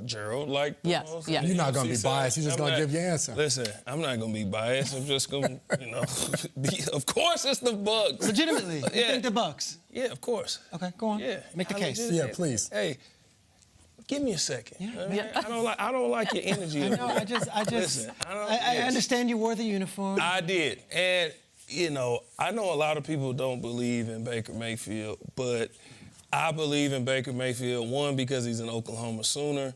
Gerald liked the most. Yeah. You're not going to be biased. You're just going to give your answer. Listen, I'm not going to be biased. I'm just going to, of course it's the Bucks. Legitimately, you think the Bucks? Yeah, of course. Okay, go on. Yeah. Make the case. Yeah, please. Hey, give me a second. Yeah. I don't like your energy. No, Listen, I understand you wore the uniform. I did. And, I know a lot of people don't believe in Baker Mayfield, but I believe in Baker Mayfield, one, because he's an Oklahoma Sooner.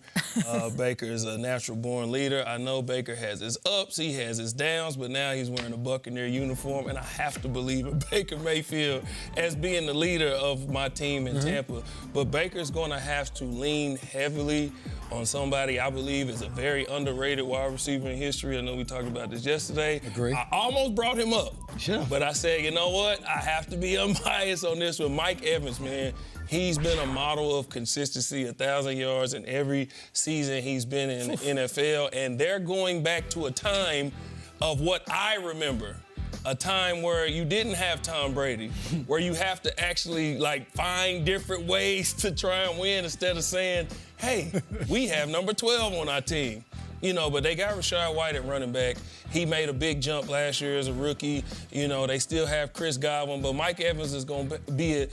Baker is a natural-born leader. I know Baker has his ups, he has his downs, but now he's wearing a Buccaneer uniform, and I have to believe in Baker Mayfield as being the leader of my team in Tampa. But Baker's going to have to lean heavily on somebody I believe is a very underrated wide receiver in history. I know we talked about this yesterday. Agree. I almost brought him up. Sure. But I said, you know what? I have to be unbiased on this one. Mike Evans, man. He's been a model of consistency, 1,000 yards in every season he's been in the NFL. And they're going back to a time of what I remember. A time where you didn't have Tom Brady, where you have to actually, find different ways to try and win instead of saying, hey, we have number 12 on our team. But they got Rashad White at running back. He made a big jump last year as a rookie. They still have Chris Godwin, but Mike Evans is going to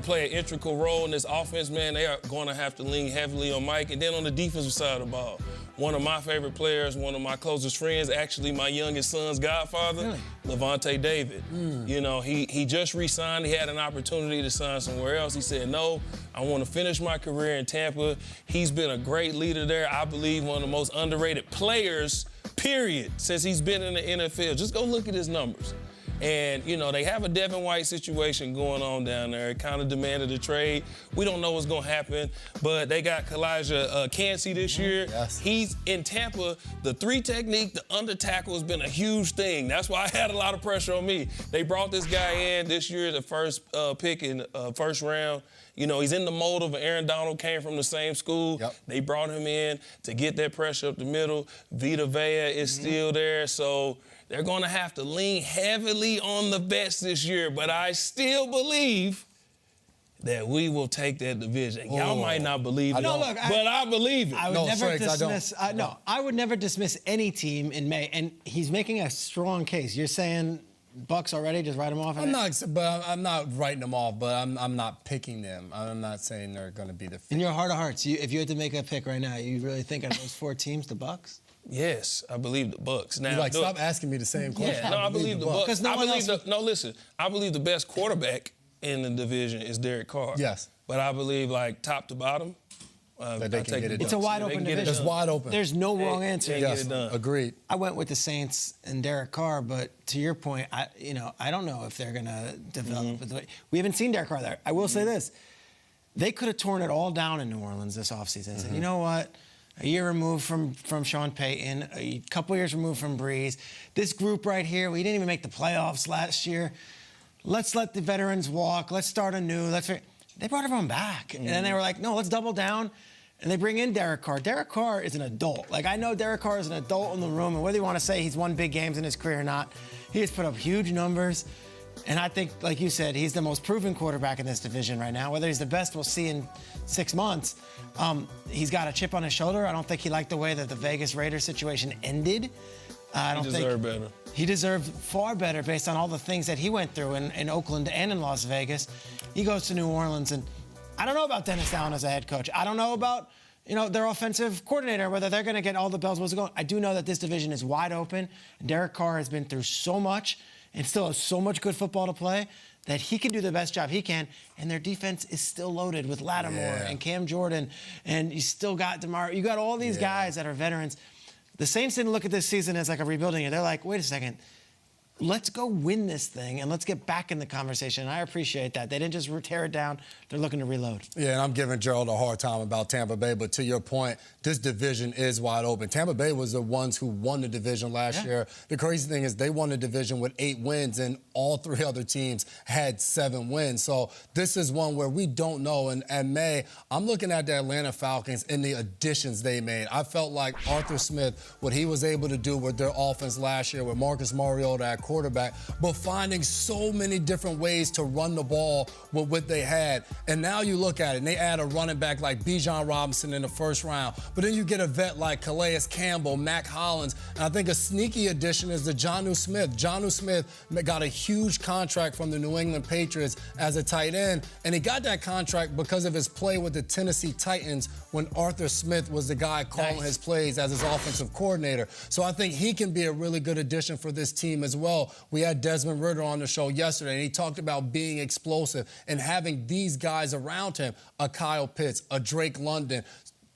play an integral role in this offense, man. They are going to have to lean heavily on Mike. And then on the defensive side of the ball, one of my favorite players, one of my closest friends, actually my youngest son's godfather, Levante David. He just re-signed. He had an opportunity to sign somewhere else. He said, no, I want to finish my career in Tampa. He's been a great leader there. I believe one of the most underrated players, period, since he's been in the NFL. Just go look at his numbers. And, they have a Devin White situation going on down there. It kind of demanded a trade. We don't know what's going to happen, but they got Kalijah Kancey this year. Yes. He's in Tampa. The three technique, the under tackle has been a huge thing. That's why I had a lot of pressure on me. They brought this guy in this year, the first pick in first round. He's in the mold of Aaron Donald, came from the same school. Yep. They brought him in to get that pressure up the middle. Vita Vea is still there, so they're going to have to lean heavily on the vets this year, but I still believe that we will take that division. Y'all might not believe it, but I believe it. I would never dismiss any team in May, and he's making a strong case. You're saying Bucks already, just write them off? I'm not writing them off, but I'm not picking them. I'm not saying they're going to be the. In your heart of hearts, if you had to make a pick right now, you really think of those four teams, the Bucks? Yes, I believe the Bucks. Now, stop asking me the same question. Yeah, I believe the Bucks. Listen. I believe the best quarterback in the division is Derek Carr. Yes. But I believe, top to bottom, that they can get it done. It's a wide open division. It's wide open. There's no wrong answer. Yes, get it done. Agreed. I went with the Saints and Derek Carr, but to your point, I don't know if they're going to develop. We haven't seen Derek Carr there. I will say this. They could have torn it all down in New Orleans this offseason and said, you know what? A year removed from Sean Payton, a couple years removed from Breeze. This group right here, we didn't even make the playoffs last year. Let's let the veterans walk. Let's start anew. They brought everyone back. And then they were like, no, let's double down. And they bring in Derek Carr. Derek Carr is an adult. I know Derek Carr is an adult in the room, and whether you want to say he's won big games in his career or not, he has put up huge numbers. And I think, like you said, he's the most proven quarterback in this division right now. Whether he's the best, we'll see in 6 months. He's got a chip on his shoulder. I don't think he liked the way that the Vegas Raiders situation ended. He deserved better. He deserved far better based on all the things that he went through in Oakland and in Las Vegas. He goes to New Orleans, and I don't know about Dennis Allen as a head coach. I don't know about their offensive coordinator, whether they're going to get all the bells and whistles going. I do know that this division is wide open. Derek Carr has been through so much and still has so much good football to play that he can do the best job he can, and their defense is still loaded with Lattimore and Cam Jordan, and you still got DeMar. You got all these guys that are veterans. The Saints didn't look at this season as like a rebuilding year. They're like, wait a second, let's go win this thing and let's get back in the conversation. And I appreciate that. They didn't just tear it down. They're looking to reload. Yeah, and I'm giving Gerald a hard time about Tampa Bay, but to your point, this division is wide open. Tampa Bay was the ones who won the division last year. The crazy thing is they won the division with 8 wins, and all 3 other teams had 7 wins. So this is one where we don't know. And May, I'm looking at the Atlanta Falcons and the additions they made. I felt like Arthur Smith, what he was able to do with their offense last year with Marcus Mariota at quarterback, but finding so many different ways to run the ball with what they had. And now you look at it, and they add a running back like Bijan Robinson in the first round, but then you get a vet like Calais Campbell, Mac Hollins, and I think a sneaky addition is the Jonnu Smith. Jonnu Smith got a huge contract from the New England Patriots as a tight end, and he got that contract because of his play with the Tennessee Titans when Arthur Smith was the guy calling his plays as his offensive coordinator. So I think he can be a really good addition for this team as well. We had Desmond Ridder on the show yesterday, and he talked about being explosive and having these guys around him, a Kyle Pitts, a Drake London,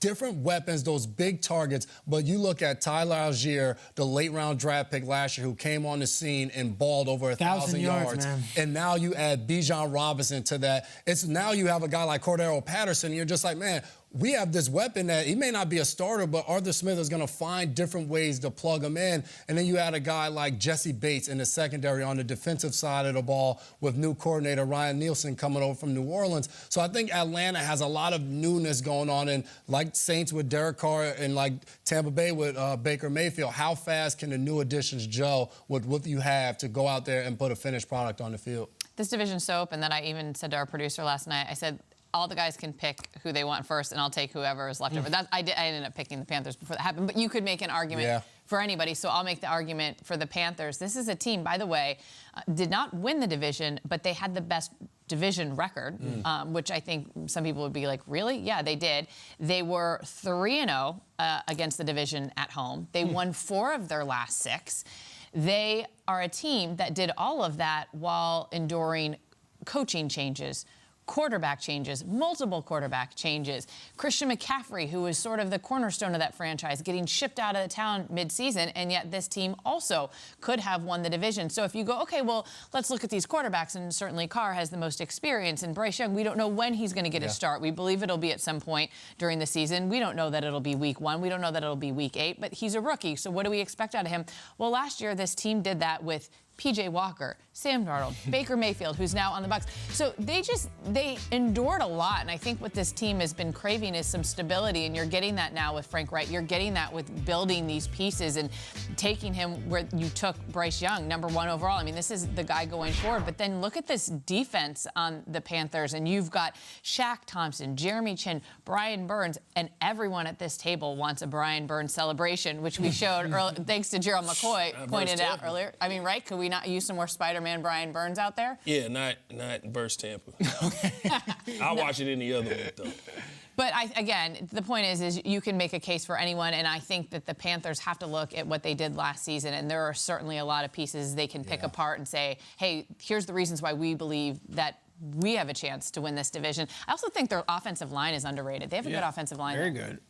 different weapons, those big targets. But you look at Tyler Algier, the late-round draft pick last year, who came on the scene and balled over 1,000 yards. Man. And now you add Bijan Robinson to that. Now you have a guy like Cordero Patterson, and you're just like, man, we have this weapon that he may not be a starter, but Arthur Smith is going to find different ways to plug him in. And then you add a guy like Jesse Bates in the secondary on the defensive side of the ball with new coordinator Ryan Nielsen coming over from New Orleans. So I think Atlanta has a lot of newness going on. And like Saints with Derek Carr and like Tampa Bay with Baker Mayfield, how fast can the new additions gel with what you have to go out there and put a finished product on the field? This division's so open that I even said to our producer last night, I said, all the guys can pick who they want first, and I'll take whoever is left over. I ended up picking the Panthers before that happened, but you could make an argument for anybody, so I'll make the argument for the Panthers. This is a team, by the way, did not win the division, but they had the best division record, which I think some people would be like, really? Yeah, they did. They were 3-0 against the division at home. They won 4 of their last 6. They are a team that did all of that while enduring coaching changes, quarterback changes, multiple quarterback changes. Christian McCaffrey, who was sort of the cornerstone of that franchise, getting shipped out of the town mid-season, and yet this team also could have won the division. So if you go, okay, well, let's look at these quarterbacks, and certainly Carr has the most experience, and Bryce Young, we don't know when he's going to get his start. We believe it'll be at some point during the season. We don't know that it'll be week 1. We don't know that it'll be week 8, but he's a rookie, so what do we expect out of him? Well, last year, this team did that with P.J. Walker, Sam Darnold, Baker Mayfield, who's now on the Bucs. So they endured a lot, and I think what this team has been craving is some stability, and you're getting that now with Frank Wright. You're getting that with building these pieces and taking him where you took Bryce Young, #1 overall. I mean, this is the guy going forward. But then look at this defense on the Panthers, and you've got Shaq Thompson, Jeremy Chin, Brian Burns, and everyone at this table wants a Brian Burns celebration, which we showed earlier, thanks to Gerald McCoy pointed out earlier. I mean, right? Could we not use some more Spider-Man Brian Burns out there? Yeah, not versus Tampa. I'll watch it in the other one, though. But again, the point is you can make a case for anyone, and I think that the Panthers have to look at what they did last season, and there are certainly a lot of pieces they can pick apart and say, hey, here's the reasons why we believe that we have a chance to win this division. I also think their offensive line is underrated. They have a good offensive line. Very good.